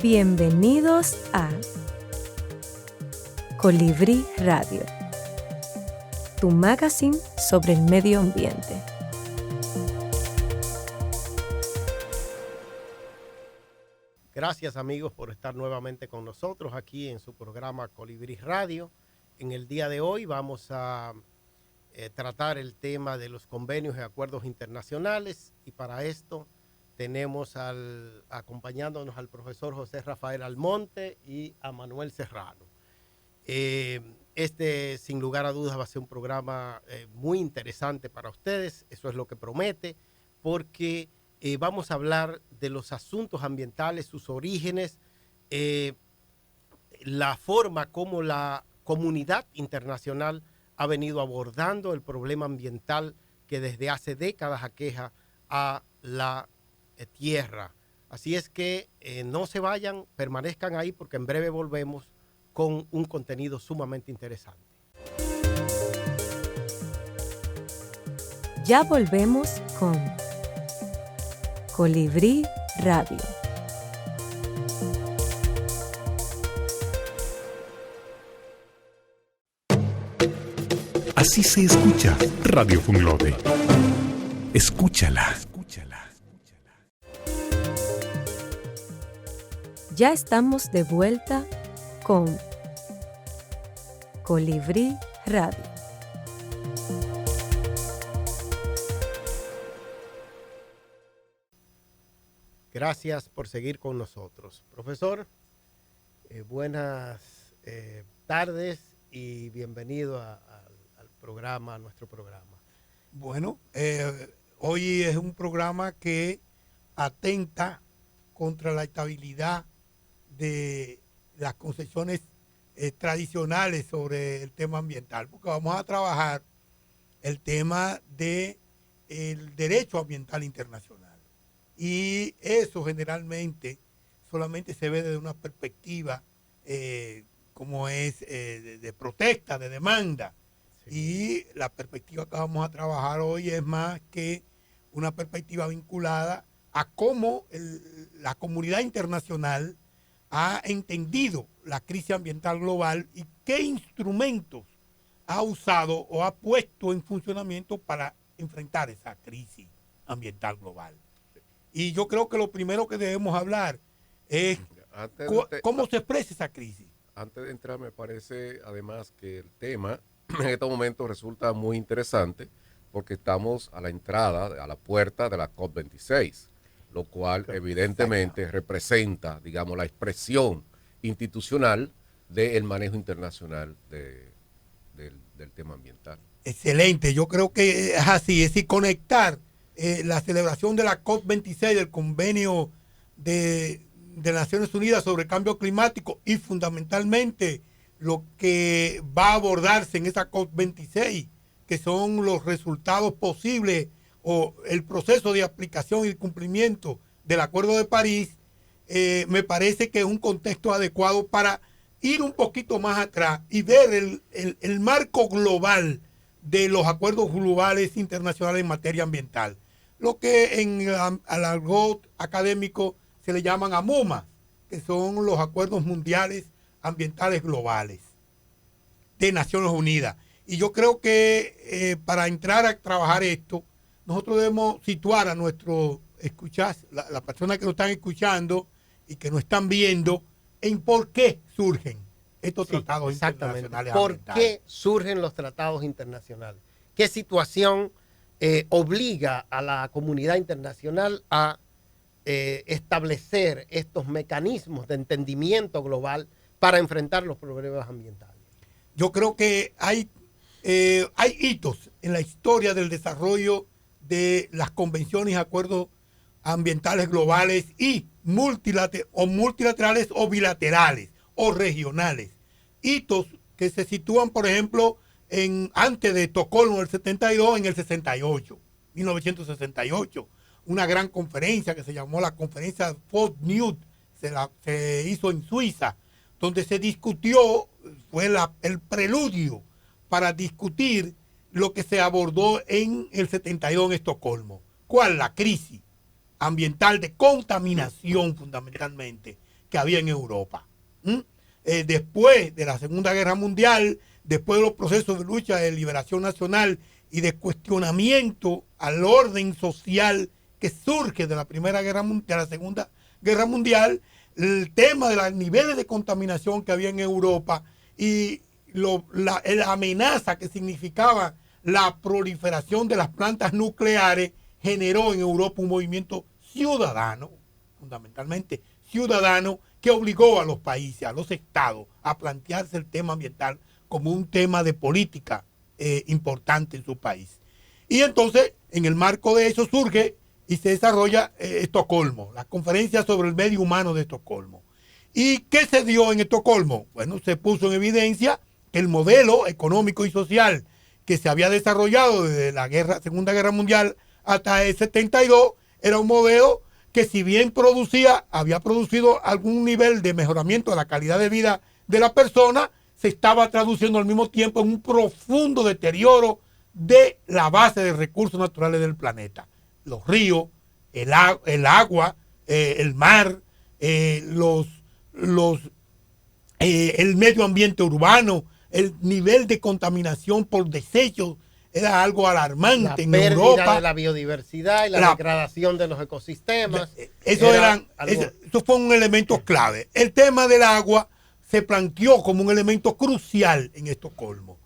Bienvenidos a Colibrí Radio, tu magazine sobre el medio ambiente. Gracias amigos por estar nuevamente con nosotros aquí en su programa Colibrí Radio. En el día de hoy vamos a tratar el tema de los convenios y acuerdos internacionales, y para esto tenemos acompañándonos al profesor José Rafael Almonte y a Manuel Serrano. Sin lugar a dudas va a ser un programa muy interesante para ustedes, eso es lo que promete, porque vamos a hablar de los asuntos ambientales, sus orígenes, la forma como la comunidad internacional ha venido abordando el problema ambiental que desde hace décadas aqueja a la tierra. Así es que no se vayan, permanezcan ahí porque en breve volvemos con un contenido sumamente interesante. Ya volvemos con Colibrí Radio. Así se escucha Radio Funglode. Escúchala. Ya estamos de vuelta con Colibrí Radio. Gracias por seguir con nosotros. Profesor, buenas tardes y bienvenido al programa, a nuestro programa. Bueno, hoy es un programa que atenta contra la estabilidad de las concepciones tradicionales sobre el tema ambiental, porque vamos a trabajar el tema del derecho ambiental internacional. Y eso generalmente solamente se ve desde una perspectiva como es de protesta, de demanda. Sí. Y la perspectiva que vamos a trabajar hoy es más que una perspectiva vinculada a cómo la comunidad internacional ha entendido la crisis ambiental global y qué instrumentos ha usado o ha puesto en funcionamiento para enfrentar esa crisis ambiental global. Y yo creo que lo primero que debemos hablar es cómo se expresa esa crisis. Antes de entrar, me parece además que el tema en estos momentos resulta muy interesante porque estamos a la entrada, a la puerta de la COP26, lo cual evidentemente representa, digamos, la expresión institucional del manejo internacional del tema ambiental. Excelente, yo creo que es así, es decir, conectar la celebración de la COP26, del convenio de Naciones Unidas sobre el cambio climático, y fundamentalmente lo que va a abordarse en esa COP26, que son los resultados posibles o el proceso de aplicación y cumplimiento del Acuerdo de París, me parece que es un contexto adecuado para ir un poquito más atrás y ver el marco global de los acuerdos globales internacionales en materia ambiental, lo que al argot académico se le llaman AMUMA, que son los acuerdos mundiales ambientales globales de Naciones Unidas. Y yo creo que para entrar a trabajar esto, nosotros debemos situar a nuestros escuchas, las personas que nos están escuchando y que nos están viendo, en por qué surgen estos tratados internacionales. ¿Por qué surgen los tratados internacionales? ¿Qué situación obliga a la comunidad internacional a establecer estos mecanismos de entendimiento global para enfrentar los problemas ambientales? Yo creo que hay hitos en la historia del desarrollo de las convenciones y acuerdos ambientales globales y multilaterales o bilaterales o regionales. Hitos que se sitúan, por ejemplo, antes de Estocolmo del 72, en el 68, 1968, una gran conferencia que se llamó la conferencia Potsdam, se hizo en Suiza, donde se discutió, fue el preludio para discutir lo que se abordó en el 72 en Estocolmo. ¿Cuál? La crisis ambiental de contaminación, fundamentalmente, que había en Europa. Después de la Segunda Guerra Mundial, después de los procesos de lucha de liberación nacional y de cuestionamiento al orden social que surge de la de la Segunda Guerra Mundial, el tema de los niveles de contaminación que había en Europa y la amenaza que significaba la proliferación de las plantas nucleares generó en Europa un movimiento ciudadano, fundamentalmente ciudadano, que obligó a los países, a los estados, a plantearse el tema ambiental como un tema de política importante en su país. Y entonces, en el marco de eso surge y se desarrolla Estocolmo, la conferencia sobre el medio humano de Estocolmo. ¿Y qué se dio en Estocolmo? Bueno, se puso en evidencia que el modelo económico y social que se había desarrollado desde la Segunda Guerra Mundial hasta el 72 era un modelo que, si bien había producido algún nivel de mejoramiento de la calidad de vida de la persona, se estaba traduciendo al mismo tiempo en un profundo deterioro de la base de recursos naturales del planeta. Los ríos, el agua, el mar, el medio ambiente urbano, el nivel de contaminación por desechos era algo alarmante en Europa. La de la biodiversidad y la degradación de los ecosistemas. Eso fue un elemento clave. El tema del agua se planteó como un elemento crucial en Estocolmo.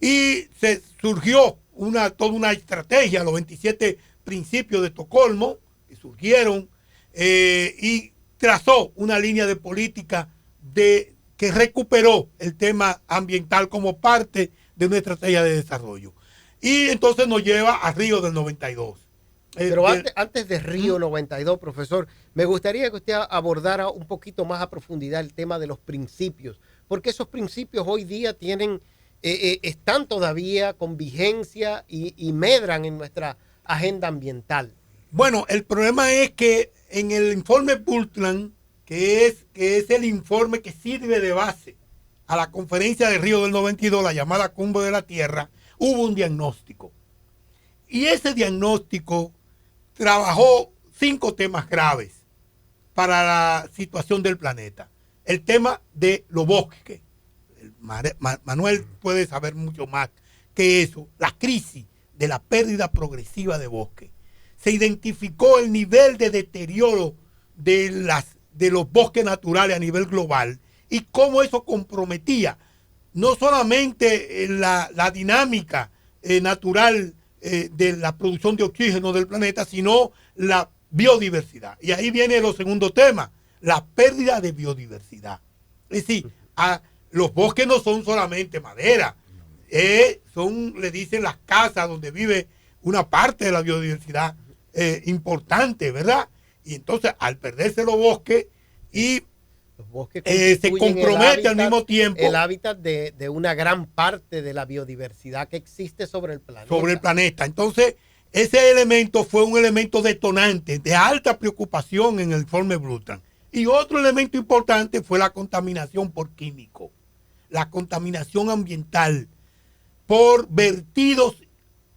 Y se surgió toda una estrategia, los 27 principios de Estocolmo, que surgieron, y trazó una línea de política que recuperó el tema ambiental como parte de una estrategia de desarrollo. Y entonces nos lleva a Río del 92. Pero antes de Río 92, profesor, me gustaría que usted abordara un poquito más a profundidad el tema de los principios, porque esos principios hoy día están todavía con vigencia y medran en nuestra agenda ambiental. Bueno, el problema es que en el informe Brundtland, que es el informe que sirve de base a la conferencia de Río del 92, la llamada Cumbre de la Tierra, hubo un diagnóstico. Y ese diagnóstico trabajó 5 temas graves para la situación del planeta. El tema de los bosques. Manuel puede saber mucho más que eso. La crisis de la pérdida progresiva de bosques. Se identificó el nivel de deterioro de los bosques naturales a nivel global y cómo eso comprometía no solamente la dinámica natural de la producción de oxígeno del planeta, sino la biodiversidad. Y ahí viene el segundo tema, la pérdida de biodiversidad. Es decir, los bosques no son solamente madera, le dicen las casas donde vive una parte de la biodiversidad importante, ¿verdad? Y entonces, al perderse los bosques y los bosques se compromete al mismo tiempo el hábitat de una gran parte de la biodiversidad que existe sobre el planeta. Entonces, ese elemento fue un elemento detonante de alta preocupación en el informe Brundtland. Y otro elemento importante fue la contaminación por químicos, la contaminación ambiental por vertidos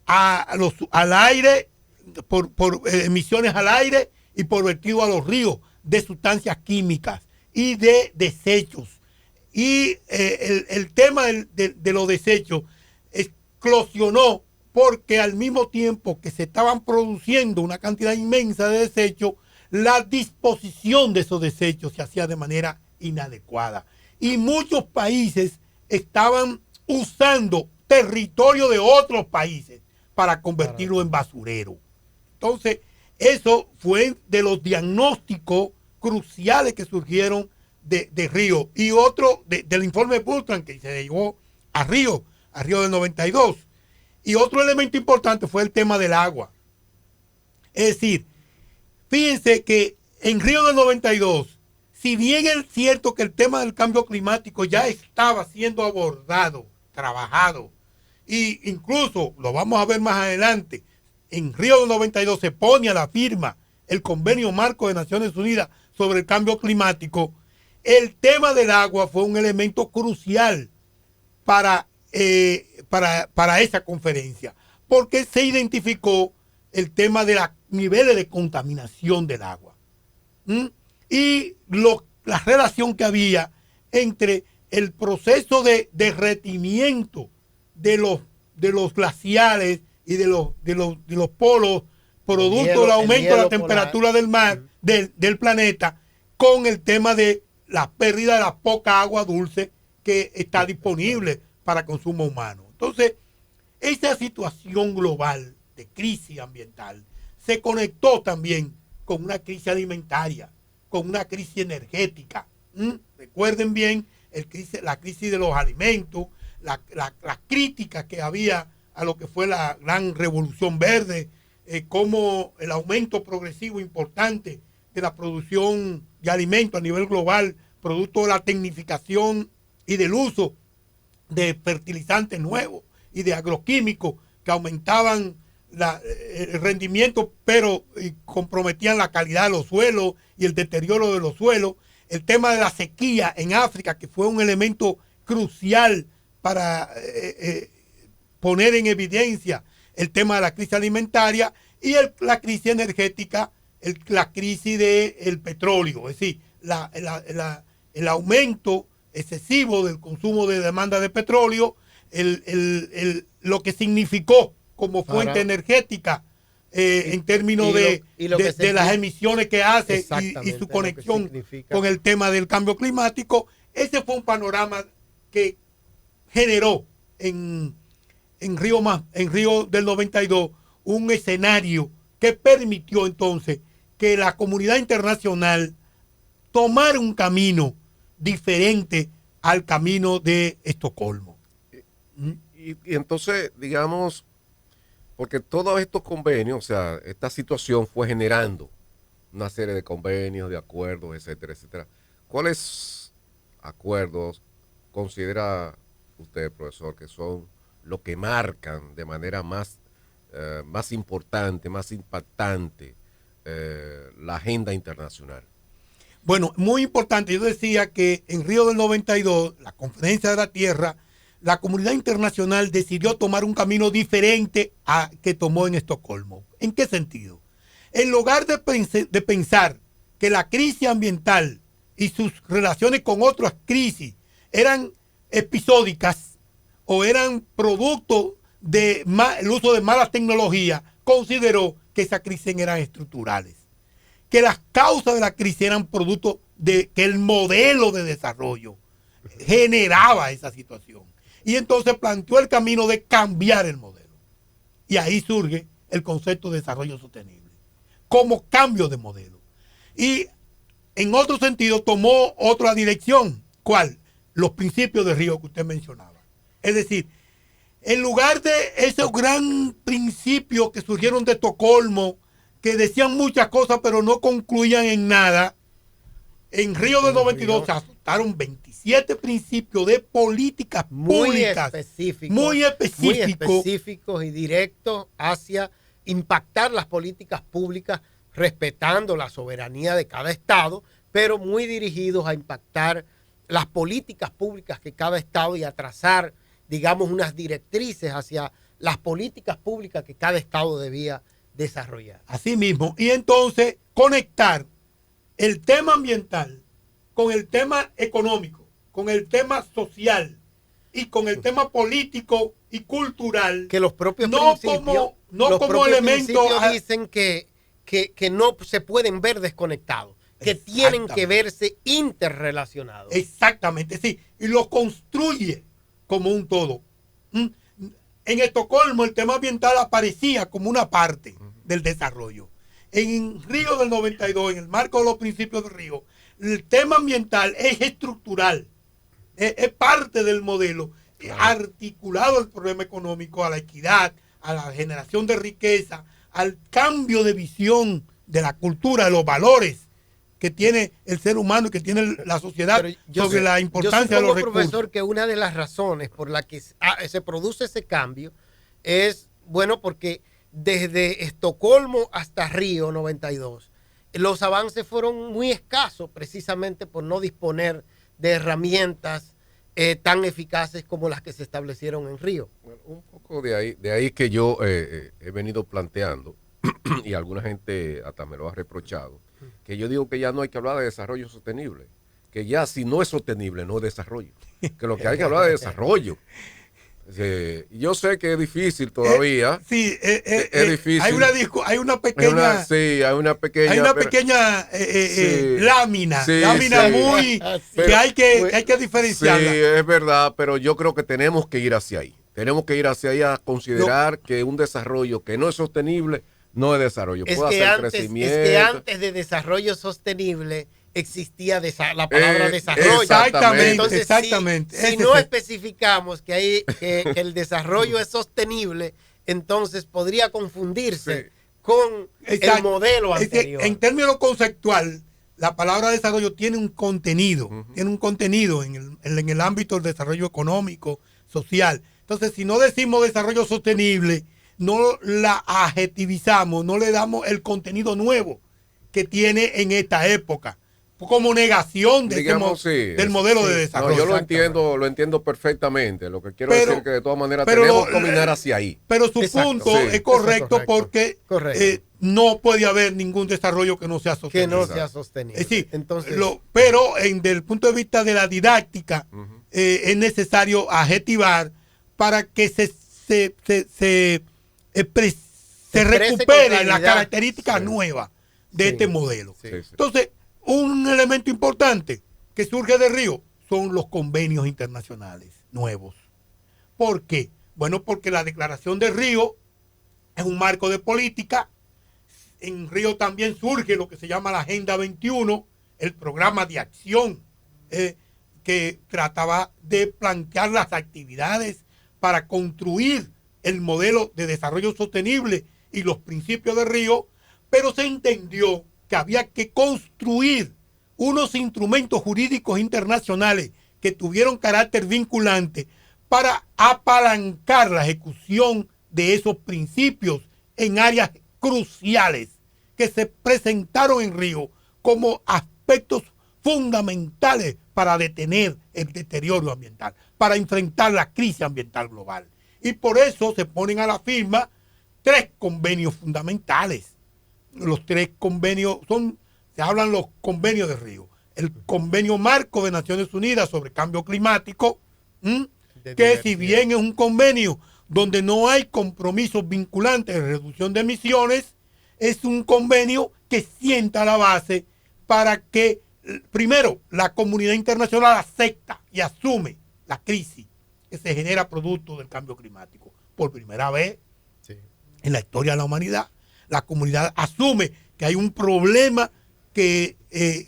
al aire, por emisiones al aire y por vertidos a los ríos de sustancias químicas y de desechos. Y el tema de los desechos explosionó porque al mismo tiempo que se estaban produciendo una cantidad inmensa de desechos, la disposición de esos desechos se hacía de manera inadecuada. Y muchos países estaban usando territorio de otros países para convertirlo en basurero. Entonces, eso fue de los diagnósticos cruciales que surgieron de Río. Y otro del informe Brundtland que se llegó a Río del 92. Y otro elemento importante fue el tema del agua. Es decir, fíjense que en Río del 92, si bien es cierto que el tema del cambio climático ya estaba siendo abordado, trabajado, y incluso lo vamos a ver más adelante, en Río del 92 se pone a la firma el Convenio Marco de Naciones Unidas sobre el cambio climático. El tema del agua fue un elemento crucial para esa conferencia, porque se identificó el tema de los niveles de contaminación del agua. Y la relación que había entre el proceso de derretimiento de los glaciares y de los polos, producto del aumento de la temperatura del mar, del planeta, con el tema de la pérdida de la poca agua dulce que está disponible para consumo humano. Entonces, esa situación global de crisis ambiental se conectó también con una crisis alimentaria, con una crisis energética. Recuerden bien la crisis de los alimentos, la crítica que había a lo que fue la gran revolución verde, como el aumento progresivo importante de la producción de alimentos a nivel global, producto de la tecnificación y del uso de fertilizantes nuevos y de agroquímicos que aumentaban el rendimiento, pero comprometían la calidad de los suelos y el deterioro de los suelos. El tema de la sequía en África, que fue un elemento crucial para poner en evidencia el tema de la crisis alimentaria y la crisis energética, la crisis del petróleo, es decir, el aumento excesivo del consumo de demanda de petróleo, lo que significó como fuente energética en términos de las emisiones que hace y su conexión con el tema del cambio climático. Ese fue un panorama que generó en Río del 92 un escenario que permitió entonces que la comunidad internacional tomara un camino diferente al camino de Estocolmo. Y entonces, digamos, porque todos estos convenios, o sea, esta situación fue generando una serie de convenios, de acuerdos, etcétera, etcétera. ¿Cuáles acuerdos considera usted, profesor, que son los que marcan de manera más importante, más impactante la agenda internacional? Bueno, muy importante. Yo decía que en Río del 92, la Conferencia de la Tierra, la comunidad internacional decidió tomar un camino diferente a que tomó en Estocolmo. ¿En qué sentido? En lugar de pensar que la crisis ambiental y sus relaciones con otras crisis eran episódicas o eran producto del uso de malas tecnologías, consideró que esas crisis eran estructurales, que las causas de la crisis eran producto de que el modelo de desarrollo generaba esa situación. Y entonces planteó el camino de cambiar el modelo. Y ahí surge el concepto de desarrollo sostenible, como cambio de modelo. Y en otro sentido tomó otra dirección. ¿Cuál? Los principios de Río que usted mencionaba. Es decir, en lugar de esos gran principios que surgieron de Estocolmo, que decían muchas cosas pero no concluían en nada, en Río del 92 se adoptaron 27 principios de políticas públicas muy específicos y directos hacia impactar las políticas públicas, respetando la soberanía de cada estado, pero muy dirigidos a impactar las políticas públicas que cada estado y a trazar, digamos, unas directrices hacia las políticas públicas que cada estado debía desarrollar. Así mismo. Y entonces conectar el tema ambiental con el tema económico, con el tema social y con el tema político y cultural. Que los propios principios dicen que no se pueden ver desconectados, que tienen que verse interrelacionados. Exactamente, sí. Y lo construye como un todo. En Estocolmo el tema ambiental aparecía como una parte del desarrollo. En Río del 92, en el marco de los principios de Río, el tema ambiental es estructural, es parte del modelo, articulado al problema económico, a la equidad, a la generación de riqueza, al cambio de visión de la cultura, de los valores que tiene el ser humano y que tiene la sociedad sobre la importancia de los recursos. Profesor, que una de las razones por la que se produce ese cambio es, bueno, porque desde Estocolmo hasta Río 92, los avances fueron muy escasos precisamente por no disponer de herramientas tan eficaces como las que se establecieron en Río. Bueno, un poco de ahí que yo he venido planteando, y alguna gente hasta me lo ha reprochado, que yo digo que ya no hay que hablar de desarrollo sostenible, que ya si no es sostenible, no es desarrollo. Que lo que hay que hablar de desarrollo. Yo sé que es difícil todavía. Es difícil. Hay una pequeña. Hay una pequeña lámina. Sí, muy. Pero, que hay que diferenciarla. Sí, es verdad, pero yo creo que tenemos que ir hacia ahí. Tenemos que ir hacia ahí a considerar que un desarrollo que no es sostenible no es desarrollo. Es Puede que, hacer antes, crecimiento. es que antes de desarrollo sostenible existía la palabra desarrollo. Exactamente. Si no especificamos que el desarrollo es sostenible, entonces podría confundirse con el modelo anterior. En términos conceptual, la palabra desarrollo tiene un contenido, en el ámbito del desarrollo económico, social. Entonces, si no decimos desarrollo sostenible, no la adjetivizamos, no le damos el contenido nuevo que tiene en esta época, como negación de del modelo de desarrollo. No, yo lo entiendo perfectamente. Lo que quiero decir es que de todas maneras tenemos que caminar hacia ahí. Pero su punto es correcto porque no puede haber ningún desarrollo que no sea sostenible. Que no sea sostenible. Es decir, pero desde el punto de vista de la didáctica, es necesario adjetivar para que se recupere la característica nueva de este modelo. Entonces, un elemento importante que surge de Río son los convenios internacionales nuevos. ¿Por qué? Bueno, porque la Declaración de Río es un marco de política. En Río también surge lo que se llama la Agenda 21, el programa de acción que trataba de plantear las actividades para construir el modelo de desarrollo sostenible y los principios de Río, pero se entendió que había que construir unos instrumentos jurídicos internacionales que tuvieron carácter vinculante para apalancar la ejecución de esos principios en áreas cruciales que se presentaron en Río como aspectos fundamentales para detener el deterioro ambiental, para enfrentar la crisis ambiental global. Y por eso se ponen a la firma 3 convenios fundamentales. Los 3 convenios se hablan los convenios de Río. El convenio marco de Naciones Unidas sobre cambio climático, que si bien es un convenio donde no hay compromisos vinculantes de reducción de emisiones, es un convenio que sienta la base para que, primero, la comunidad internacional acepta y asume la crisis que se genera producto del cambio climático. Por primera vez en la historia de la humanidad, la comunidad asume que hay un problema que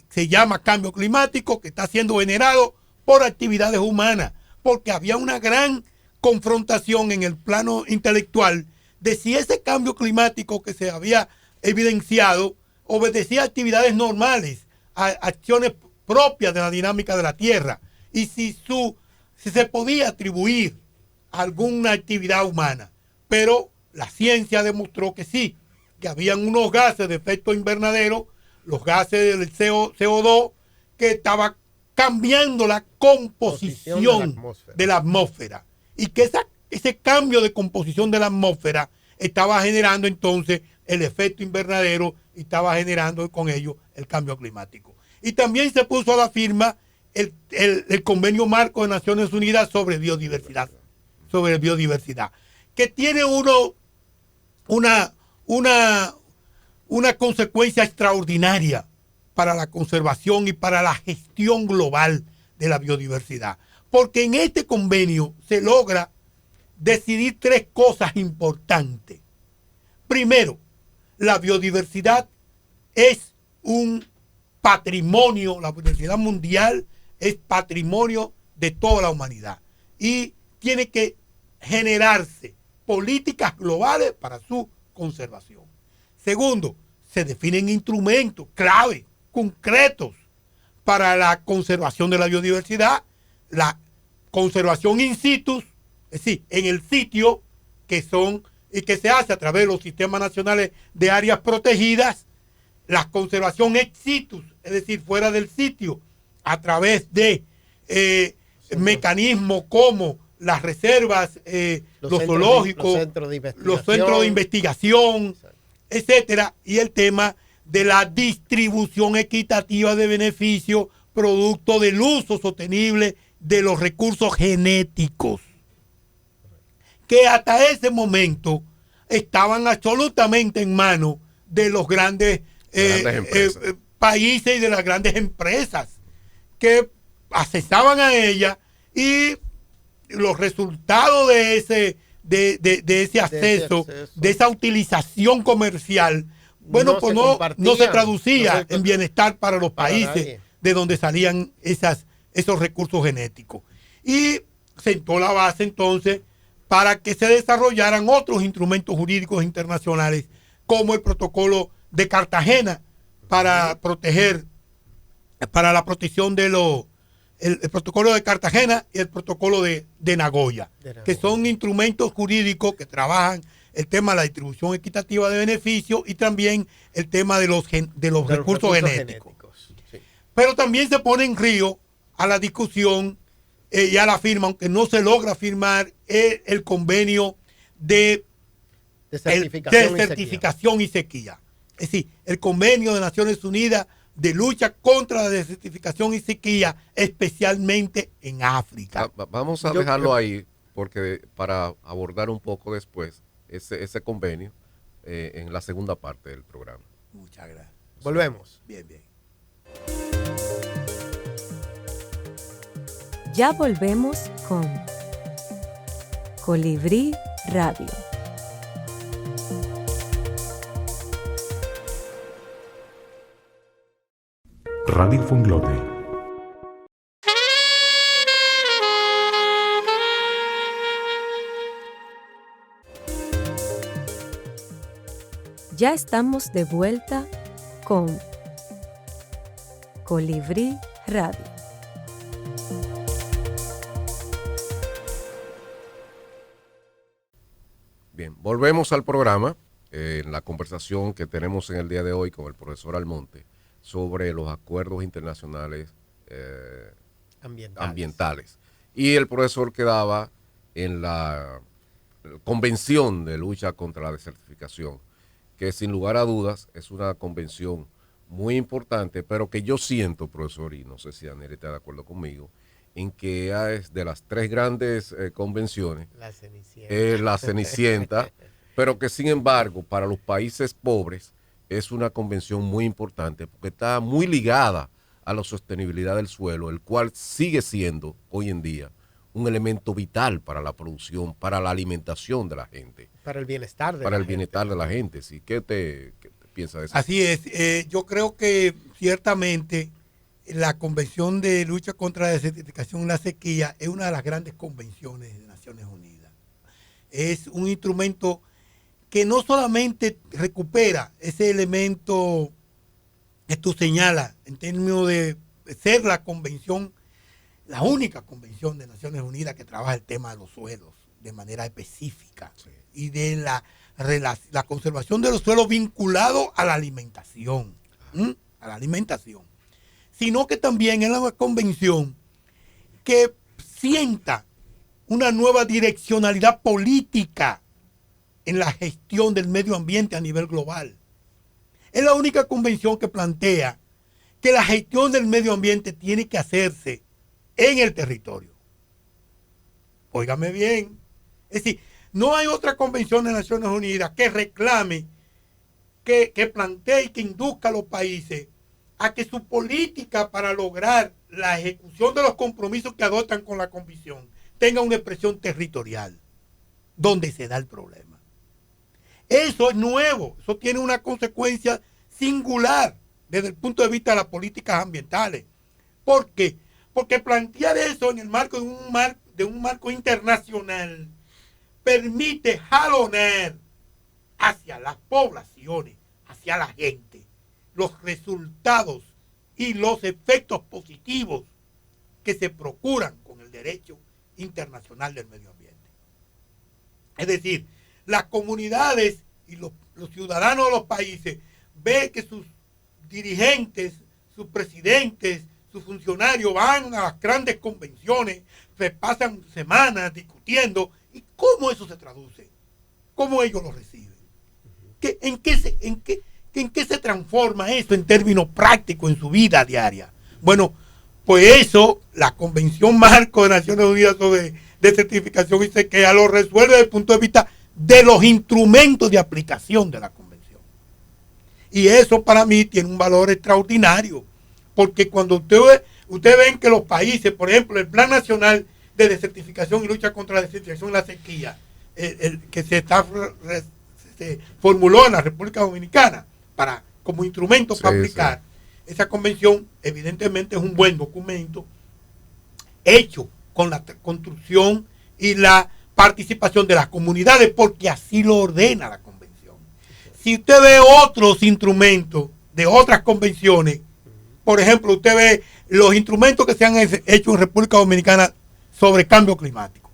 se llama cambio climático, que está siendo generado por actividades humanas, porque había una gran confrontación en el plano intelectual de si ese cambio climático que se había evidenciado obedecía a actividades normales, a acciones propias de la dinámica de la Tierra, y si se podía atribuir a alguna actividad humana. Pero la ciencia demostró que sí, que habían unos gases de efecto invernadero, los gases del CO2, que estaban cambiando la composición de la atmósfera. Y que ese cambio de composición de la atmósfera estaba generando entonces el efecto invernadero y estaba generando con ello el cambio climático. Y también se puso a la firma el convenio marco de Naciones Unidas sobre biodiversidad, que tiene una consecuencia extraordinaria para la conservación y para la gestión global de la biodiversidad. Porque en este convenio se logra decidir 3 cosas importantes. Primero, la biodiversidad es un patrimonio, la biodiversidad mundial es patrimonio de toda la humanidad y tiene que generarse políticas globales para su conservación. Segundo, se definen instrumentos clave, concretos para la conservación de la biodiversidad, la conservación in situ, es decir, en el sitio, que se hace a través de los sistemas nacionales de áreas protegidas, la conservación ex situ, es decir, fuera del sitio, a través de mecanismos como las reservas, los zoológicos, los centros de investigación, etcétera, y el tema de la distribución equitativa de beneficios producto del uso sostenible de los recursos genéticos, que hasta ese momento estaban absolutamente en manos de los grandes países y de las grandes empresas que accesaban a ella, y los resultados de ese acceso, de esa utilización comercial, bueno, pues no se traducía en bienestar para los países de donde salían esos recursos genéticos. Y sentó la base entonces para que se desarrollaran otros instrumentos jurídicos internacionales, como el protocolo de Cartagena para la protección de el protocolo de Cartagena y el protocolo de Nagoya, que son instrumentos jurídicos que trabajan el tema de la distribución equitativa de beneficios y también el tema de los recursos genéticos. Sí. Pero también se pone en río a la discusión y a la firma, aunque no se logra firmar, el convenio de certificación y sequía. Es decir, el convenio de Naciones Unidas de lucha contra la desertificación y sequía, especialmente en África. Vamos a dejarlo ahí, porque para abordar un poco después ese convenio en la segunda parte del programa. Muchas gracias. Volvemos. Bien, bien. Ya volvemos con Colibrí Radio. Radio Funglote. Ya estamos de vuelta con Colibrí Radio. Bien, volvemos al programa, en la conversación que tenemos en el día de hoy con el profesor Almonte sobre los acuerdos internacionales ambientales. Y el profesor quedaba en la Convención de Lucha contra la Desertificación, que sin lugar a dudas es una convención muy importante, pero que yo siento, profesor, y no sé si Daniel está de acuerdo conmigo, en que es de las tres grandes convenciones, la Cenicienta, pero que sin embargo para los países pobres es una convención muy importante porque está muy ligada a la sostenibilidad del suelo, el cual sigue siendo hoy en día un elemento vital para la producción, para la alimentación de la gente. Para el bienestar de la gente. ¿Sí? ¿Qué te piensas de eso? Así es. Yo creo que ciertamente la Convención de Lucha contra la Desertificación y la Sequía es una de las grandes convenciones de Naciones Unidas. Es un instrumento que no solamente recupera ese elemento que tú señalas en términos de ser la convención, la única convención de Naciones Unidas que trabaja el tema de los suelos de manera específica, sí, y de la conservación de los suelos vinculado a la alimentación, sino que también es la convención que sienta una nueva direccionalidad política en la gestión del medio ambiente a nivel global. Es la única convención que plantea que la gestión del medio ambiente tiene que hacerse en el territorio. Óigame bien. Es decir, no hay otra convención de Naciones Unidas que reclame, que plantee y que induzca a los países a que su política para lograr la ejecución de los compromisos que adoptan con la convención tenga una expresión territorial, donde se da el problema. Eso es nuevo, eso tiene una consecuencia singular desde el punto de vista de las políticas ambientales. ¿Por qué? Porque plantear eso en el marco de un marco internacional permite jalonar hacia las poblaciones, hacia la gente, los resultados y los efectos positivos que se procuran con el derecho internacional del medio ambiente. Es decir, las comunidades y los ciudadanos de los países ven que sus dirigentes, sus presidentes, sus funcionarios van a las grandes convenciones, se pasan semanas discutiendo. ¿Y cómo eso se traduce? ¿Cómo ellos lo reciben? ¿En qué se transforma eso en términos prácticos en su vida diaria? Bueno, Pues eso, la Convención Marco de Naciones Unidas sobre Desertificación y Sequía lo resuelve desde el punto de vista de los instrumentos de aplicación de la Convención. Y eso para mí tiene un valor extraordinario, porque cuando ustedes ven que los países, por ejemplo, el Plan Nacional de Desertificación y Lucha contra la Desertificación y la Sequía, que se formuló en la República Dominicana como instrumento para aplicar, esa convención evidentemente es un buen documento hecho con la construcción y la participación de las comunidades, porque así lo ordena la convención. Si usted ve otros instrumentos de otras convenciones, por ejemplo, usted ve los instrumentos que se han hecho en República Dominicana sobre cambio climático.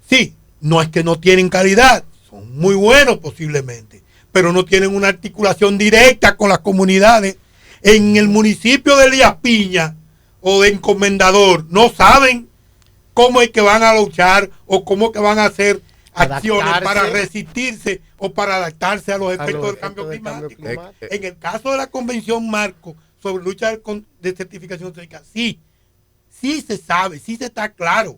Sí, no es que no tienen calidad, son muy buenos posiblemente, pero no tienen una articulación directa con las comunidades. En el municipio de Elías Piña o de Encomendador no saben cómo es que van a luchar o cómo es que van a hacer acciones para resistirse o para adaptarse a los efectos del cambio climático. En el caso de la Convención Marco sobre lucha de desertificación seca, sí se sabe, sí se está claro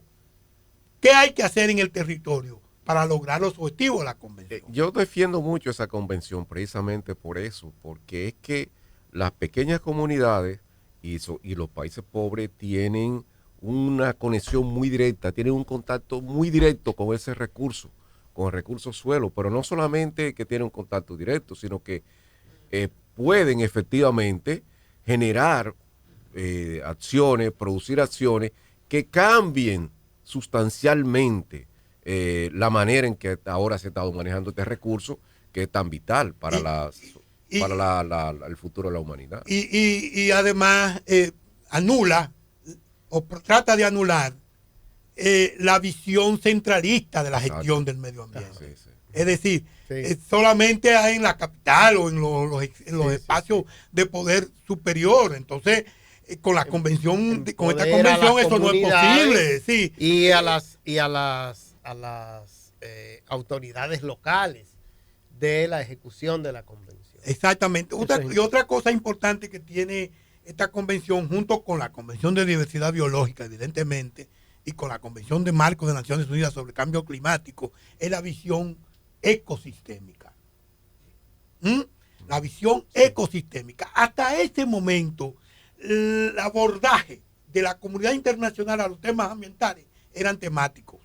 qué hay que hacer en el territorio para lograr los objetivos de la convención. Yo defiendo mucho esa convención precisamente por eso, porque es que las pequeñas comunidades y los países pobres tienen una conexión muy directa, tienen un contacto muy directo con ese recurso, con el recurso suelo, pero no solamente que tienen un contacto directo, sino que pueden efectivamente generar acciones, producir acciones que cambien sustancialmente la manera en que ahora se ha estado manejando este recurso, que es tan vital para el futuro de la humanidad. Y además anula o trata de anular la visión centralista de la gestión del medio ambiente. Sí. Es decir, solamente en la capital o en los espacios de poder superior. Entonces, con la convención, con esta convención eso no es posible. Sí. Y a las autoridades locales de la ejecución de la convención. Exactamente. Otra cosa importante que tiene esta convención, junto con la Convención de Diversidad Biológica, evidentemente, y con la Convención de Marco de Naciones Unidas sobre Cambio Climático, es la visión ecosistémica. La visión ecosistémica. Hasta este momento, el abordaje de la comunidad internacional a los temas ambientales eran temáticos.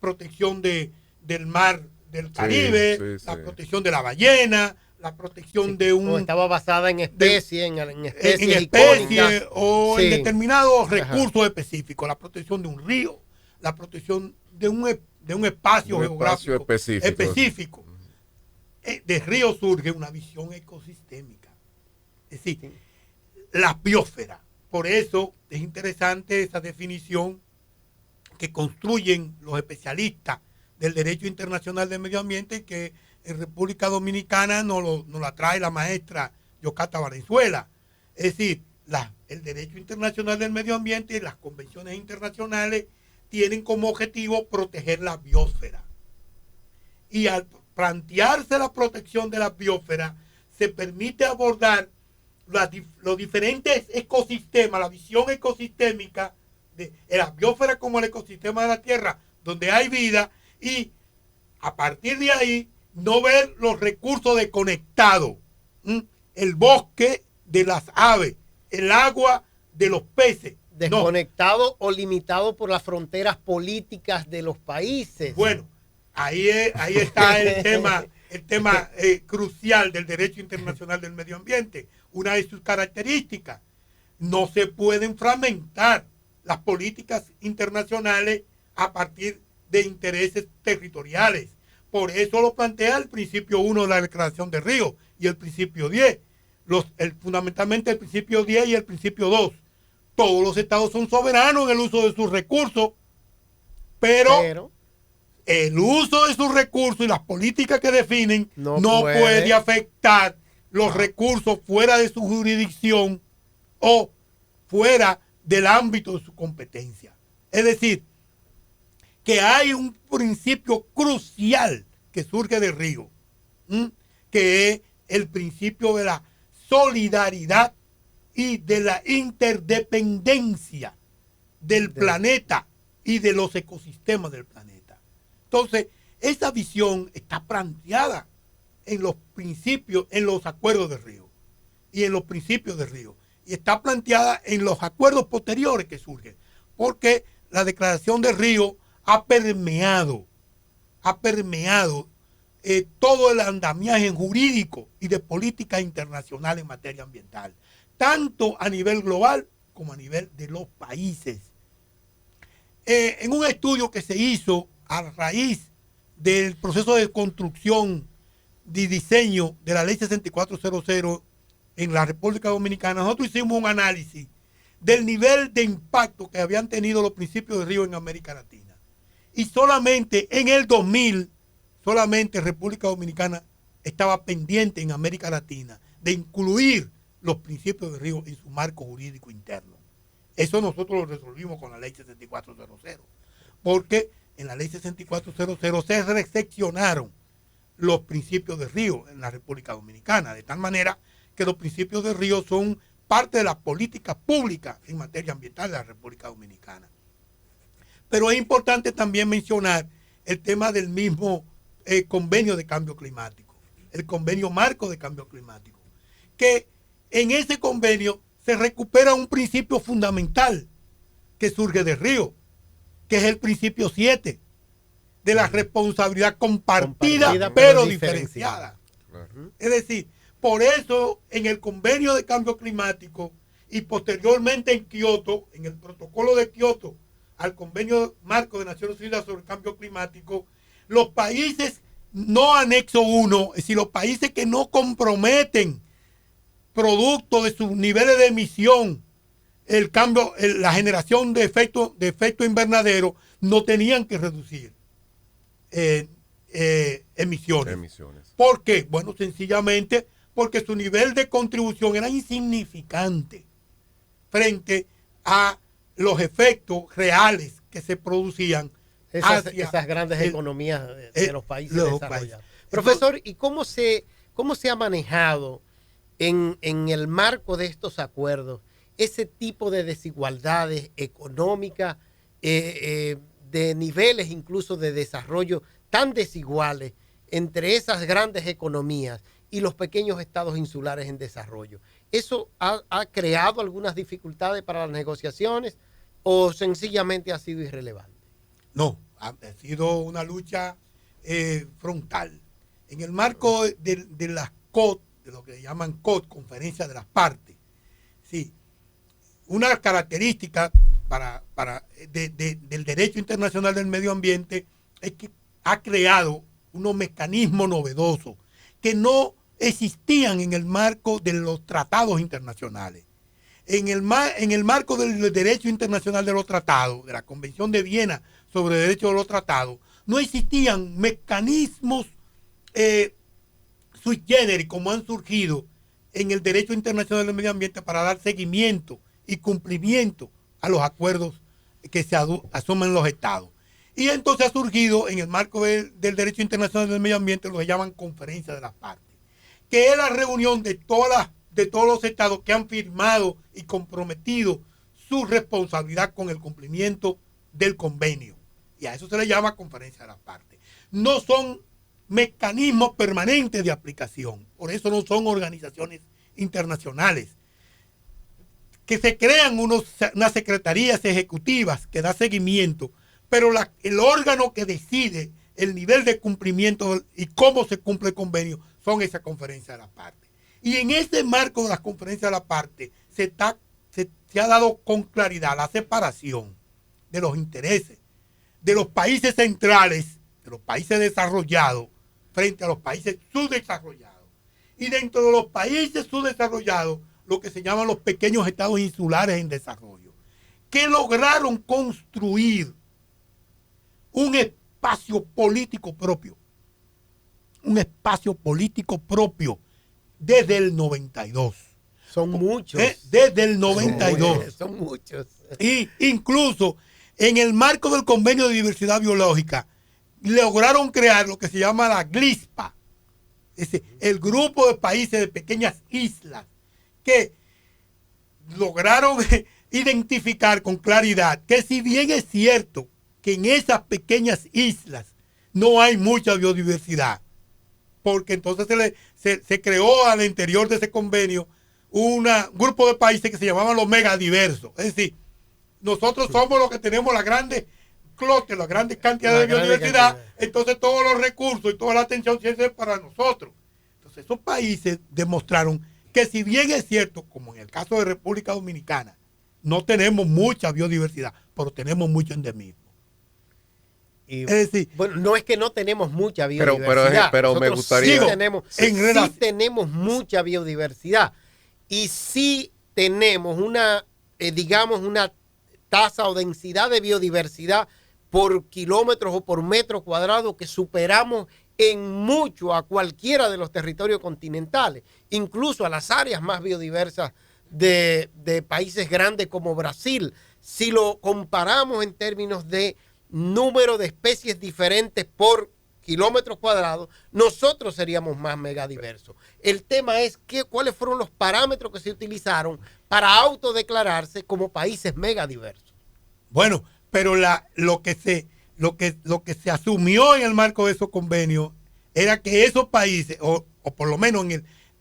Protección del mar del Caribe, la protección de la ballena, la protección de un... estaba basada en especies, en especies o en determinados recursos específicos, la protección de un río, la protección de un espacio geográfico específico. De río surge una visión ecosistémica. Es decir, la biosfera. Por eso es interesante esa definición que construyen los especialistas del derecho internacional del medio ambiente, que en República Dominicana nos la trae la maestra Yocasta Valenzuela. Es decir, el derecho internacional del medio ambiente y las convenciones internacionales tienen como objetivo proteger la biosfera. Y al plantearse la protección de la biosfera, se permite abordar los diferentes ecosistemas, la visión ecosistémica de la biosfera como el ecosistema de la Tierra, donde hay vida, y a partir de ahí no ver los recursos desconectados, el bosque de las aves, el agua de los peces. Desconectado o limitado por las fronteras políticas de los países. Bueno, ahí está el tema crucial del derecho internacional del medio ambiente. Una de sus características: no se pueden fragmentar las políticas internacionales a partir de intereses territoriales. Por eso lo plantea el principio 1 de la Declaración de Río y el principio 10. Fundamentalmente el principio 10 y el principio 2. Todos los estados son soberanos en el uso de sus recursos, pero el uso de sus recursos y las políticas que definen no puede afectar los recursos fuera de su jurisdicción o fuera del ámbito de su competencia. Es decir, que hay un principio crucial que surge de Río, que es el principio de la solidaridad y de la interdependencia del planeta y de los ecosistemas del planeta. Entonces, esa visión está planteada en los principios, en los acuerdos de Río y en los principios de Río. Y está planteada en los acuerdos posteriores que surgen, porque la declaración de Río ha permeado todo el andamiaje jurídico y de política internacional en materia ambiental, tanto a nivel global como a nivel de los países. En un estudio que se hizo a raíz del proceso de construcción y diseño de la ley 6400 en la República Dominicana, nosotros hicimos un análisis del nivel de impacto que habían tenido los principios de Río en América Latina. Y solamente en el 2000, solamente República Dominicana estaba pendiente en América Latina de incluir los principios de Río en su marco jurídico interno. Eso nosotros lo resolvimos con la ley 6400, porque en la ley 6400 se recepcionaron los principios de Río en la República Dominicana, de tal manera que los principios de Río son parte de la política pública en materia ambiental de la República Dominicana. Pero es importante también mencionar el tema del mismo convenio de cambio climático, el convenio marco de cambio climático, que en ese convenio se recupera un principio fundamental que surge de Río, que es el principio 7, de la responsabilidad compartida pero diferenciada. Claro. Es decir, por eso en el convenio de cambio climático y posteriormente en Kioto, en el protocolo de Kioto, al convenio marco de Naciones Unidas sobre el cambio climático, los países no anexo 1, es decir, los países que no comprometen producto de sus niveles de emisión, el cambio, la generación de efecto invernadero, no tenían que reducir emisiones. ¿Por qué? Bueno, sencillamente porque su nivel de contribución era insignificante frente a los efectos reales que se producían esas grandes economías de los países desarrollados. Profesor, ¿y cómo se ha manejado en el marco de estos acuerdos ese tipo de desigualdades económicas, de niveles incluso de desarrollo tan desiguales entre esas grandes economías y los pequeños estados insulares en desarrollo? ¿Eso ha creado algunas dificultades para las negociaciones o sencillamente ha sido irrelevante? No, ha sido una lucha frontal. En el marco de las COT, de lo que llaman COT, Conferencia de las Partes, sí, una característica del derecho internacional del medio ambiente es que ha creado unos mecanismos novedosos que no existían en el marco de los tratados internacionales. En el marco del derecho internacional de los tratados, de la Convención de Viena sobre el derecho de los tratados, no existían mecanismos sui generis como han surgido en el derecho internacional del medio ambiente para dar seguimiento y cumplimiento a los acuerdos que se asumen los estados. Y entonces ha surgido en el marco del derecho internacional del medio ambiente lo que llaman Conferencia de las Partes, que es la reunión de todos los estados que han firmado y comprometido su responsabilidad con el cumplimiento del convenio. Y a eso se le llama Conferencia de las Partes. No son mecanismos permanentes de aplicación, por eso no son organizaciones internacionales. Que se crean unas secretarías ejecutivas que da seguimiento, pero el órgano que decide el nivel de cumplimiento y cómo se cumple el convenio son esas conferencias de las partes. Y en ese marco de las conferencias de las partes se ha dado con claridad la separación de los intereses de los países centrales, de los países desarrollados, frente a los países subdesarrollados. Y dentro de los países subdesarrollados, lo que se llaman los pequeños estados insulares en desarrollo, que lograron construir un espacio político propio. Un espacio político propio desde el 92. Son muchos. Desde el 92. Son muchos. Y incluso en el marco del Convenio de Diversidad Biológica, lograron crear lo que se llama la GLISPA, es decir, el grupo de países de pequeñas islas, que lograron identificar con claridad que si bien es cierto que en esas pequeñas islas no hay mucha biodiversidad, porque entonces se creó al interior de ese convenio un grupo de países que se llamaban los megadiversos. Es decir, nosotros somos los que tenemos las grandes clústeres, las grandes cantidades de biodiversidad, entonces todos los recursos y toda la atención se hace para nosotros. Entonces esos países demostraron que si bien es cierto, como en el caso de República Dominicana, no tenemos mucha biodiversidad, pero tenemos mucho endemismo. Y, es decir, bueno, no es que no tenemos mucha biodiversidad. Pero me gustaría... Sí tenemos mucha biodiversidad. Y sí tenemos una, digamos, una tasa o densidad de biodiversidad por kilómetros o por metro cuadrado que superamos en mucho a cualquiera de los territorios continentales, incluso a las áreas más biodiversas de países grandes como Brasil. Si lo comparamos en términos de número de especies diferentes por kilómetros cuadrados, nosotros seríamos más megadiversos. El tema es cuáles fueron los parámetros que se utilizaron para autodeclararse como países megadiversos. Bueno, pero lo que se asumió en el marco de esos convenios era que esos países, o por lo menos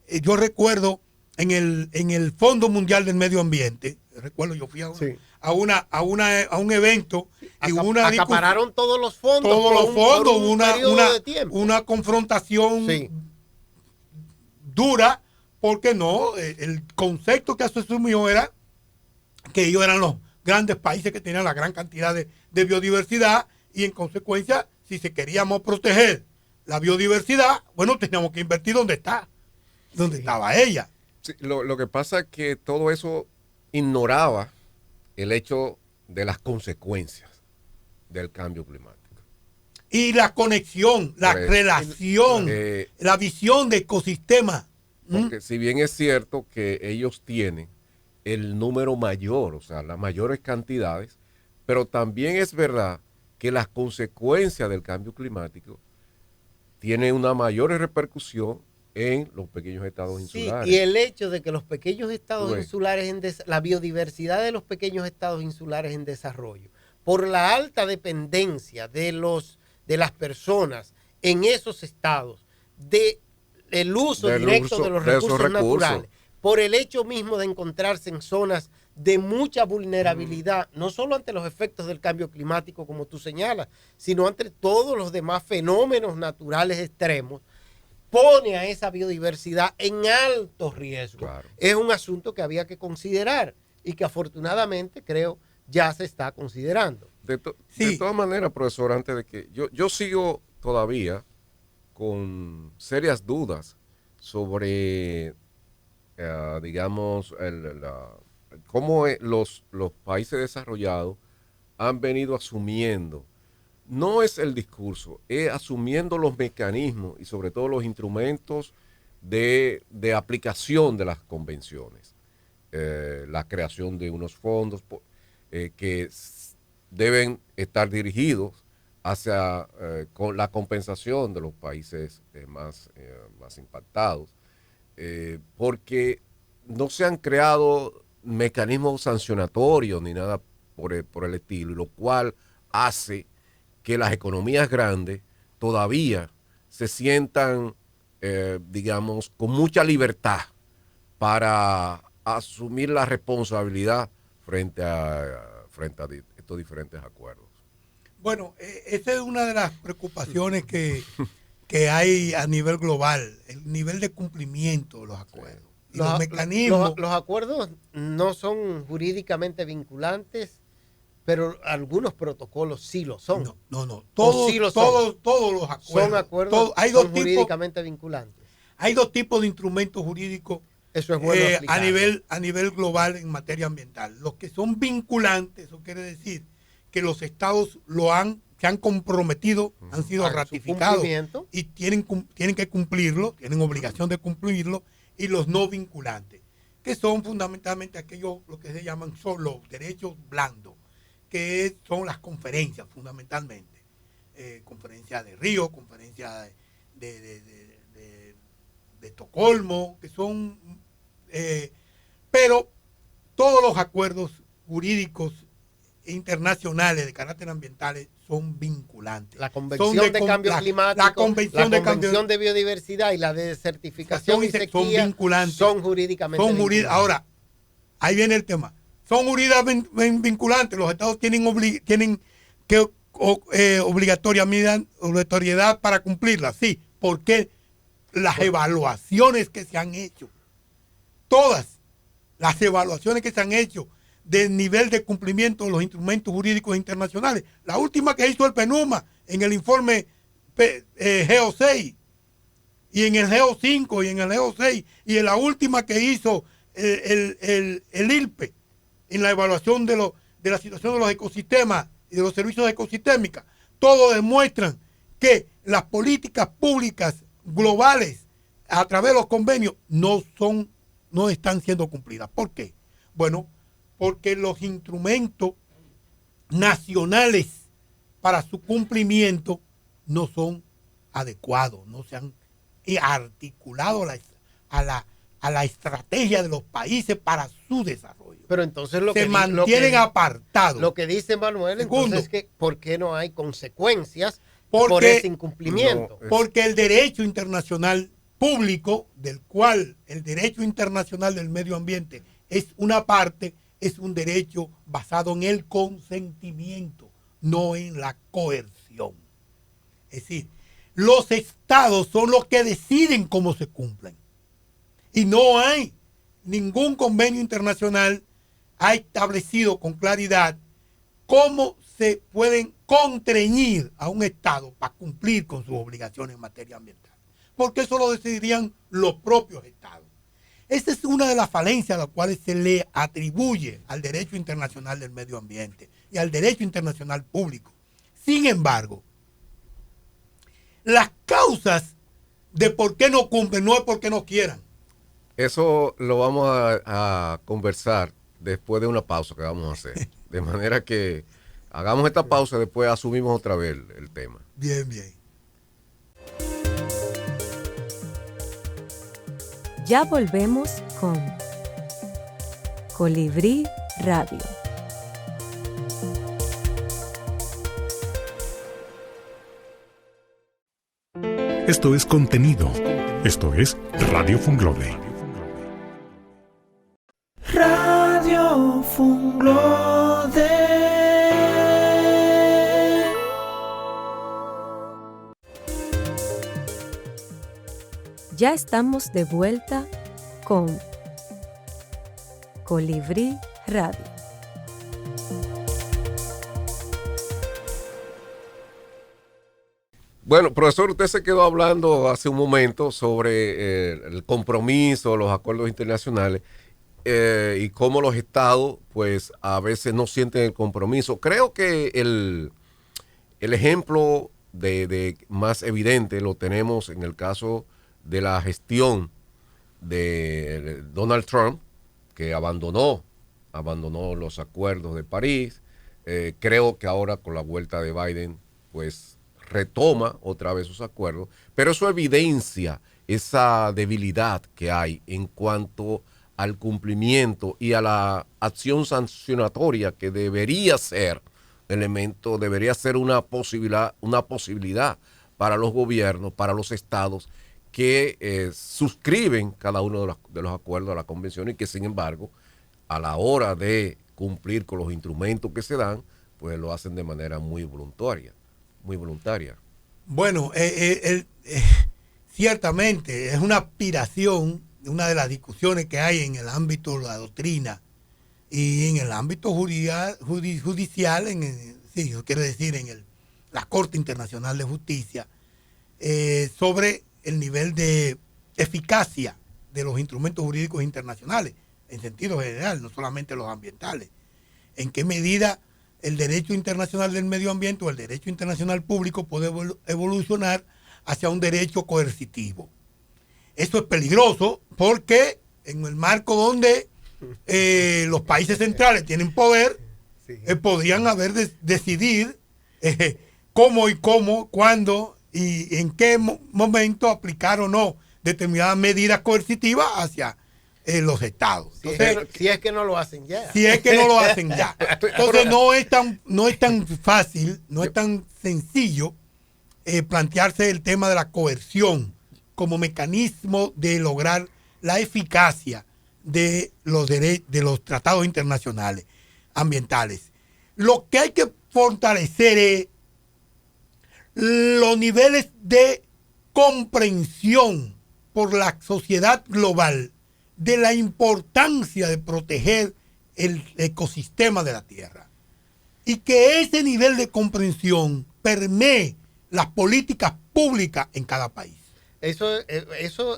yo recuerdo en el Fondo Mundial del Medio Ambiente, yo fui a un evento y acapararon todos los fondos. Una confrontación dura, porque no, el concepto que se asumió era que ellos eran los grandes países que tenían la gran cantidad de biodiversidad, y en consecuencia, si queríamos proteger la biodiversidad, bueno, teníamos que invertir donde estaba ella. Sí, lo que pasa es que todo eso ignoraba el hecho de las consecuencias del cambio climático. Y la conexión, la relación, la visión de ecosistema. Porque si bien es cierto que ellos tienen el número mayor, o sea, las mayores cantidades, pero también es verdad que las consecuencias del cambio climático tienen una mayor repercusión en los pequeños estados insulares. Y el hecho de que los pequeños estados insulares, la biodiversidad de los pequeños estados insulares en desarrollo, por la alta dependencia de las personas en esos estados, del uso directo de los recursos naturales, por el hecho mismo de encontrarse en zonas de mucha vulnerabilidad, no solo ante los efectos del cambio climático, como tú señalas, sino ante todos los demás fenómenos naturales extremos, pone a esa biodiversidad en alto riesgo. Claro. Es un asunto que había que considerar y que afortunadamente creo ya se está considerando. De todas maneras, profesor, antes de que yo sigo todavía con serias dudas sobre, digamos, cómo los países desarrollados han venido asumiendo. No es el discurso, es asumiendo los mecanismos y sobre todo los instrumentos de aplicación de las convenciones. La creación de unos fondos que deben estar dirigidos hacia con la compensación de los países más impactados, porque no se han creado mecanismos sancionatorios ni nada por el estilo, lo cual hace que las economías grandes todavía se sientan, digamos, con mucha libertad para asumir la responsabilidad frente a estos diferentes acuerdos. Bueno, esa es una de las preocupaciones que hay a nivel global, el nivel de cumplimiento de los acuerdos. Y los mecanismos. Los acuerdos no son jurídicamente vinculantes, pero algunos protocolos sí lo son. No. Todos los acuerdos. Son acuerdos jurídicamente vinculantes. Hay dos tipos de instrumentos jurídicos. Eso es bueno a nivel global en materia ambiental. Los que son vinculantes, eso quiere decir que los estados se han comprometido, han sido ratificados y tienen que cumplirlo, tienen obligación de cumplirlo, y los no vinculantes, que son fundamentalmente aquellos, lo que se llaman son los derechos blandos, que son las conferencias fundamentalmente, conferencia de Río, conferencia de Estocolmo, que son, pero todos los acuerdos jurídicos internacionales de carácter ambiental son vinculantes. La Convención de Cambio Climático, la Convención de Biodiversidad y la de Certificación y Sequía son vinculantes. Son jurídicamente vinculantes. Ahora, ahí viene el tema. Son jurídicamente vinculantes. Los estados tienen obligatoriedad para cumplirlas. Sí, porque las evaluaciones que se han hecho, todas las evaluaciones que se han hecho del nivel de cumplimiento de los instrumentos jurídicos internacionales. La última que hizo el PNUMA en el informe GEO6 y en el GEO5 y en el GEO6 y en la última que hizo el ILPE en la evaluación de la situación de los ecosistemas y de los servicios ecosistémicos, todos demuestran que las políticas públicas globales a través de los convenios no están siendo cumplidas. ¿Por qué? Bueno, porque los instrumentos nacionales para su cumplimiento no son adecuados, no se han articulado a la estrategia de los países para su desarrollo. Pero entonces se mantienen apartados. Lo que dice Manuel, Segundo, entonces es que ¿por qué no hay consecuencias por ese incumplimiento? Porque el derecho internacional público, del cual el derecho internacional del medio ambiente es una parte, es un derecho basado en el consentimiento, no en la coerción. Es decir, los estados son los que deciden cómo se cumplen. Y no hay ningún convenio internacional ha establecido con claridad cómo se pueden contrañir a un estado para cumplir con sus obligaciones en materia ambiental. Porque eso lo decidirían los propios estados. Esa es una de las falencias a las cuales se le atribuye al derecho internacional del medio ambiente y al derecho internacional público. Sin embargo, las causas de por qué no cumplen no es porque no quieran. Eso lo vamos a conversar después de una pausa que vamos a hacer. De manera que hagamos esta pausa y después asumimos otra vez el tema. Bien, bien. Ya volvemos con Colibrí Radio. Esto es contenido. Esto es Radio Funglode. Radio Funglode. Ya estamos de vuelta con Colibrí Radio. Bueno, profesor, usted se quedó hablando hace un momento sobre el compromiso, los acuerdos internacionales y cómo los estados, pues, a veces no sienten el compromiso. Creo que el ejemplo de más evidente lo tenemos en el caso de la gestión de Donald Trump, que abandonó los acuerdos de París. Creo que ahora con la vuelta de Biden, pues retoma otra vez sus acuerdos, pero eso evidencia esa debilidad que hay en cuanto al cumplimiento y a la acción sancionatoria que debería ser una posibilidad para los gobiernos, para los estados que suscriben cada uno de los acuerdos a la convención y que sin embargo a la hora de cumplir con los instrumentos que se dan, pues lo hacen de manera muy voluntaria. Bueno, ciertamente es una aspiración, una de las discusiones que hay en el ámbito de la doctrina y en el ámbito judicial, quiero decir, en la Corte Internacional de Justicia, sobre el nivel de eficacia de los instrumentos jurídicos internacionales, en sentido general, no solamente los ambientales. En qué medida el derecho internacional del medio ambiente o el derecho internacional público puede evolucionar hacia un derecho coercitivo. Eso es peligroso porque en el marco donde los países centrales tienen poder, podrían decidir cómo, cuándo y en qué momento aplicar o no determinadas medidas coercitivas hacia los estados. Entonces, Si es que no lo hacen ya. si es que no lo hacen ya. Entonces no es tan fácil, no es tan sencillo plantearse el tema de la coerción como mecanismo de lograr la eficacia de los tratados internacionales ambientales. Lo que hay que fortalecer es los niveles de comprensión por la sociedad global de la importancia de proteger el ecosistema de la Tierra y que ese nivel de comprensión permee las políticas públicas en cada país. Eso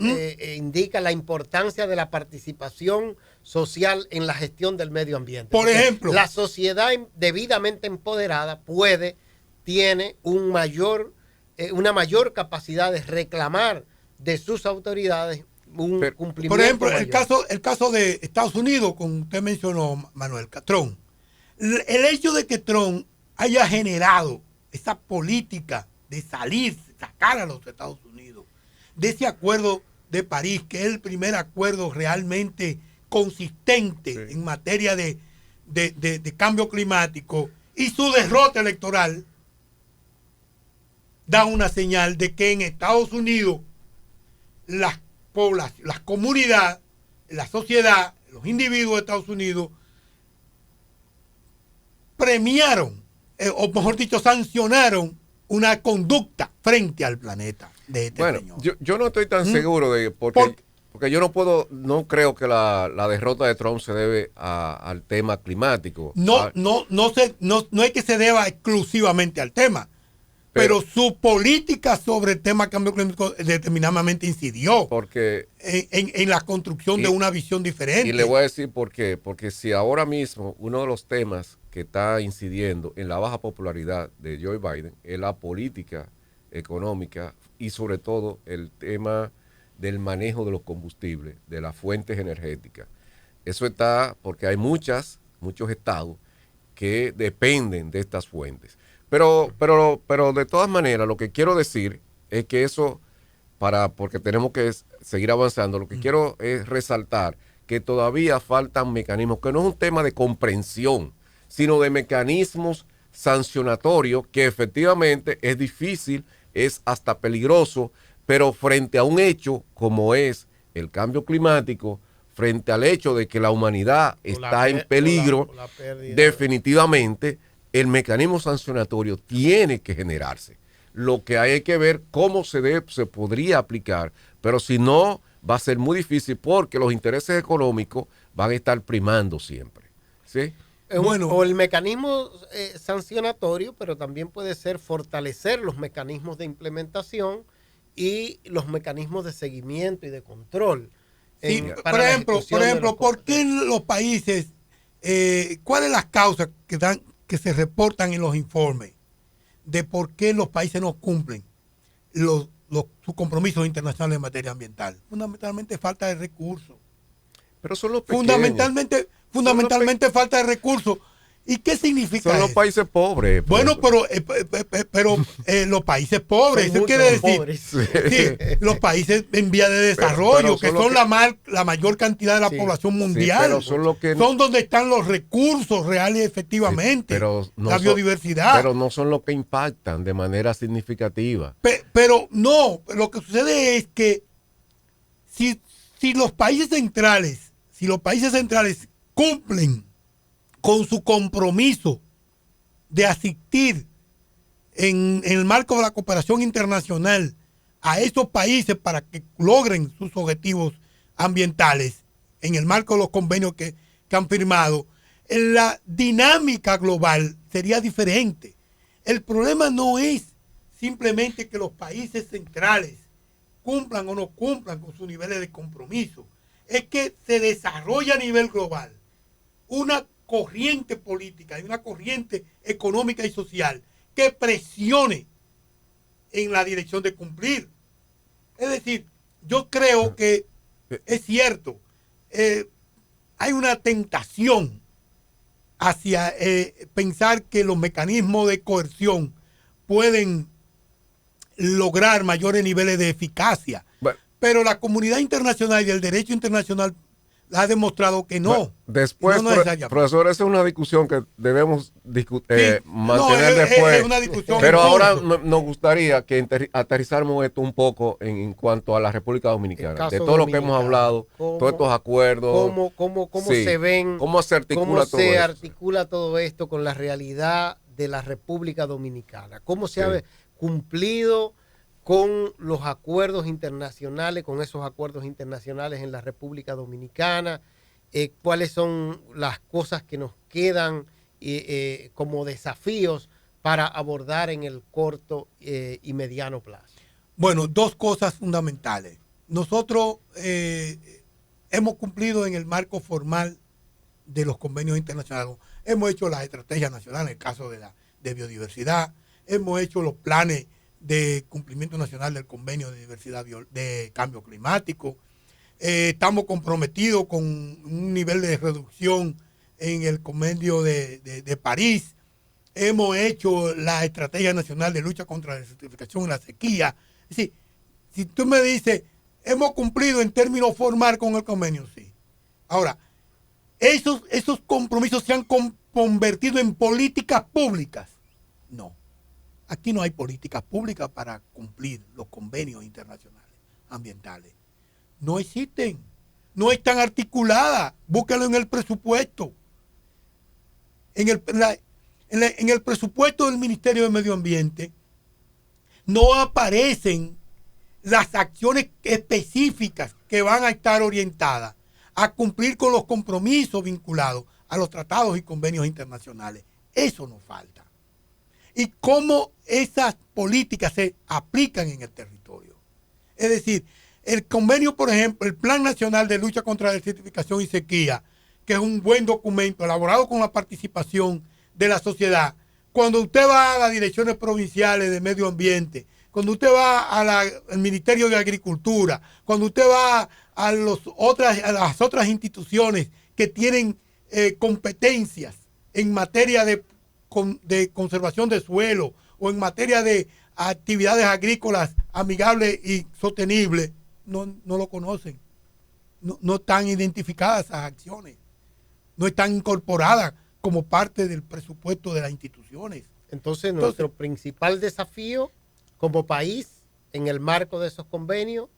indica la importancia de la participación social en la gestión del medio ambiente. Por Porque ejemplo, la sociedad debidamente empoderada tiene una mayor capacidad de reclamar de sus autoridades un cumplimiento. por ejemplo, mayor. el caso de Estados Unidos, como usted mencionó, Manuel, Trump. El hecho de que Trump haya generado esa política de sacar a los Estados Unidos de ese acuerdo de París, que es el primer acuerdo realmente consistente en materia de cambio climático, y su derrota electoral, da una señal de que en Estados Unidos las comunidades, la sociedad, los individuos de Estados Unidos premiaron, o mejor dicho, sancionaron una conducta frente al planeta de este señor. Yo no estoy tan seguro de porque yo no creo que la derrota de Trump se debe al tema climático. No es que se deba exclusivamente al tema, pero su política sobre el tema cambio climático determinadamente incidió porque en la construcción de una visión diferente. Y le voy a decir por qué. Porque si ahora mismo uno de los temas que está incidiendo en la baja popularidad de Joe Biden es la política económica y sobre todo el tema del manejo de los combustibles, de las fuentes energéticas. Eso está porque hay muchos estados que dependen de estas fuentes. Pero de todas maneras, lo que quiero decir es que eso, porque tenemos que seguir avanzando, lo que quiero es resaltar que todavía faltan mecanismos, que no es un tema de comprensión, sino de mecanismos sancionatorios que efectivamente es difícil, es hasta peligroso, pero frente a un hecho como es el cambio climático, frente al hecho de que la humanidad está en peligro, definitivamente el mecanismo sancionatorio tiene que generarse. Lo que hay que ver cómo se podría aplicar, pero si no, va a ser muy difícil porque los intereses económicos van a estar primando siempre. ¿Sí? O el mecanismo sancionatorio, pero también puede ser fortalecer los mecanismos de implementación y los mecanismos de seguimiento y de control. Sí, por ejemplo, ¿por qué los países, cuáles las causas que se reportan en los informes de por qué los países no cumplen sus compromisos internacionales en materia ambiental? Fundamentalmente falta de recursos. Pero son los pequeños. Fundamentalmente falta de recursos. ¿Y qué significa Son los eso? países pobres. Bueno, pero los países pobres, eso quiere decir sí, los países en vía de desarrollo, que son la mayor cantidad de la población mundial, son donde están los recursos reales efectivamente, la biodiversidad. Pero no son los que impactan de manera significativa. Pero no, lo que sucede es que si los países centrales cumplen con su compromiso de asistir en el marco de la cooperación internacional a esos países para que logren sus objetivos ambientales en el marco de los convenios que han firmado, la dinámica global sería diferente. El problema no es simplemente que los países centrales cumplan o no cumplan con sus niveles de compromiso, es que se desarrolla a nivel global una corriente política y una corriente económica y social que presione en la dirección de cumplir. Es decir, yo creo que es cierto, hay una tentación hacia pensar que los mecanismos de coerción pueden lograr mayores niveles de eficacia. Bueno, pero la comunidad internacional y el derecho internacional ha demostrado que no. Bueno, después, no necesariamente. profesor, esa es una discusión que debemos mantener No, después. es una discusión Pero en ahora curso. nos gustaría que aterrizáramos esto un poco en cuanto a la República Dominicana. El caso De todo lo que hemos dominicano. hablado, todos estos acuerdos. ¿Cómo Sí. se ven? ¿Cómo se articula ¿Cómo todo se esto? articula todo esto con la realidad de la República Dominicana? ¿Cómo se ha cumplido con los acuerdos internacionales, con esos acuerdos internacionales en la República Dominicana? ¿Cuáles son las cosas que nos quedan como desafíos para abordar en el corto y mediano plazo? Bueno, dos cosas fundamentales. Nosotros hemos cumplido en el marco formal de los convenios internacionales. Hemos hecho las estrategias nacionales, en el caso de biodiversidad. Hemos hecho los planes de cumplimiento nacional del convenio de diversidad de cambio climático. Estamos comprometidos con un nivel de reducción en el convenio de París. Hemos hecho la estrategia nacional de lucha contra la desertificación y la sequía. Es decir, si tú me dices, hemos cumplido en términos formales con el convenio, sí. Ahora, esos compromisos se han convertido en políticas públicas. No. Aquí no hay políticas públicas para cumplir los convenios internacionales ambientales. No existen. No están articuladas. Búscalo en el presupuesto. En el presupuesto del Ministerio de Medio Ambiente no aparecen las acciones específicas que van a estar orientadas a cumplir con los compromisos vinculados a los tratados y convenios internacionales. Eso nos falta. Y cómo esas políticas se aplican en el territorio. Es decir, el convenio, por ejemplo, el Plan Nacional de Lucha contra la Desertificación y Sequía, que es un buen documento elaborado con la participación de la sociedad. Cuando usted va a las direcciones provinciales de medio ambiente, cuando usted va al Ministerio de Agricultura, cuando usted va a las otras instituciones que tienen competencias en materia de conservación de suelo o en materia de actividades agrícolas amigables y sostenibles, no lo conocen. No están identificadas esas acciones. No están incorporadas como parte del presupuesto de las instituciones. Entonces, nuestro principal desafío como país en el marco de esos convenios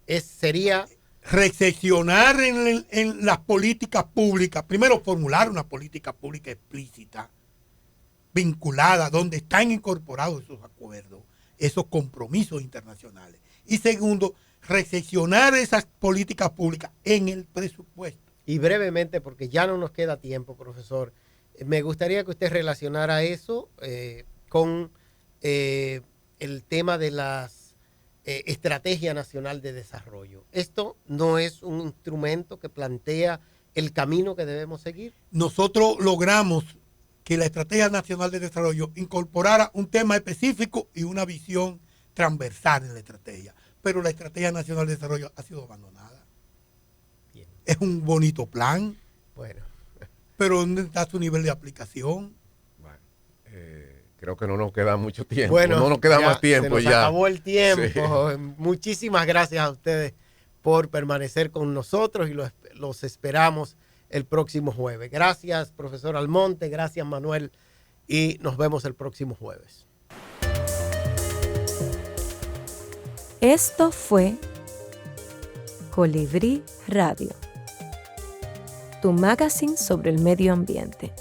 sería recepcionar en las políticas públicas. Primero, formular una política pública explícita, vinculada, donde están incorporados esos acuerdos, esos compromisos internacionales. Y segundo, recepcionar esas políticas públicas en el presupuesto. Y brevemente, porque ya no nos queda tiempo, profesor, me gustaría que usted relacionara eso con el tema de las Estrategia Nacional de Desarrollo. ¿Esto no es un instrumento que plantea el camino que debemos seguir? Nosotros logramos que la Estrategia Nacional de Desarrollo incorporara un tema específico y una visión transversal en la estrategia. Pero la Estrategia Nacional de Desarrollo ha sido abandonada. Bien. Es un bonito plan. Bueno. Pero ¿dónde está su nivel de aplicación? Bueno, creo que no nos queda mucho tiempo. Bueno, no nos queda más tiempo se nos ya. acabó el tiempo. Sí. Muchísimas gracias a ustedes por permanecer con nosotros y los esperamos el próximo jueves. Gracias, profesor Almonte. Gracias, Manuel. Y nos vemos el próximo jueves. Esto fue Colibrí Radio, tu magazine sobre el medio ambiente.